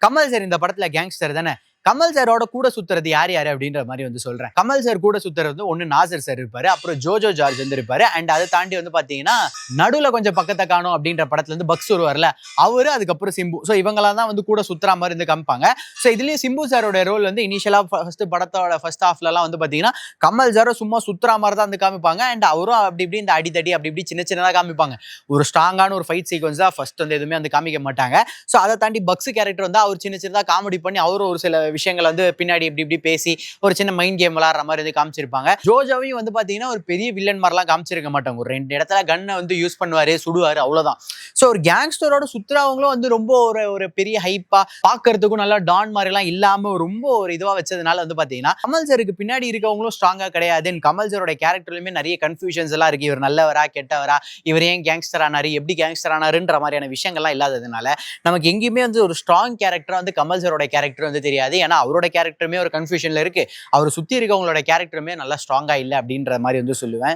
Kamal sir இந்த படத்துல gangster தானே. கமல் சாரோட கூட சுத்துறது யார் யாரு அப்படின்ற மாதிரி வந்து சொல்றேன். கமல் சார் கூட சுத்துறது வந்து ஒன்னு நாசர் சார் இருப்பாரு, அப்புறம் ஜோஜோ ஜார்ஜ் வந்து இருப்பாரு. அண்ட் அதை தாண்டி வந்து பாத்தீங்கன்னா நடுவுல கொஞ்சம் பக்கத்தை காணும் அப்படின்ற படத்துல இருந்து பக்ஸ் வருவார்ல அவரு, அதுக்கப்புறம் சிம்பு. ஸோ இவங்களாம் தான் வந்து கூட சுத்துற மாதிரி இருந்து காமிப்பாங்க. ஸோ இதுலயும் சிம்பு சாரோட ரோல் வந்து இனிஷியலா ஃபர்ஸ்ட் படத்தோட ஃபர்ஸ்ட் ஹாஃப்லாம் வந்து பாத்தீங்கன்னா கமல் சாரோ சும்மா சுத்துற மாதிரி தான் வந்து காமிப்பாங்க. அண்ட் அவரும் அப்படி இப்படி இந்த அடித்தடி அப்படி இப்படி சின்ன சின்னதாக காமிப்பாங்க. ஒரு ஸ்ட்ராங்கான ஒரு ஃபைட் சீக்வன்ஸ் தான் ஃபர்ஸ்ட் வந்து எதுவுமே வந்து காமிக்க மாட்டாங்க. ஸோ அதை தாண்டி பக்ஸ் கேரக்டர் வந்து அவர் சின்ன சின்னதாக காமெடி பண்ணி அவரும் ஒரு சில விஷயங்களை வந்து பின்னாடி இப்படி இப்படி பேசி ஒரு சின்ன மைண்ட் கேம் விளாடுற மாதிரி வந்து காமிச்சிருப்பாங்க. ஜோஜோவையும் வந்து பாத்தீங்கன்னா ஒரு பெரிய வில்லன் மாதிரிலாம் காமிச்சிருக்க மாட்டாங்க. ஒரு 2 இடத்துல கன்னை வந்து யூஸ் பண்ணுவாரு, சுடுவாரு, அவ்வளவுதான். ஸோ ஒரு கேங்ஸ்டரோட சுத்துறவங்களும் வந்து ரொம்ப ஒரு பெரிய ஹைப்பா பாக்குறதுக்கும் நல்லா டான் மாதிரி எல்லாம் இல்லாம ரொம்ப ஒரு இதுவா வச்சதுனால வந்து பாத்தீங்கன்னா கமல் சருக்கு பின்னாடி இருக்கவங்களும் ஸ்ட்ராங்கா கிடையாது. கமல் சரோட கேரக்டர்லயுமே நிறைய கன்ஃபியூஷன்ஸ் எல்லாம் இருக்கு. இவர் நல்லவரா கெட்டவரா, இவர் ஏன் கேங்ஸ்டர் ஆனாரு, எப்படி கேங்ஸ்டர் ஆனாருன்ற மாதிரியான விஷயங்கள்லாம் இல்லாததுனால நமக்கு எங்கேயுமே வந்து ஒரு ஸ்ட்ராங் கேரக்டரா வந்து கமல் சரோட கேரக்டர் வந்து தெரியாது. ஏன்னா அவரோட கேரக்டருமே ஒரு கன்ஃபியூஷன்ல இருக்கு, அவர் சுத்தி இருக்கவங்களோட கேரக்டருமே நல்லா ஸ்ட்ராங்கா இல்லை அப்படின்ற மாதிரி வந்து சொல்லுவேன்.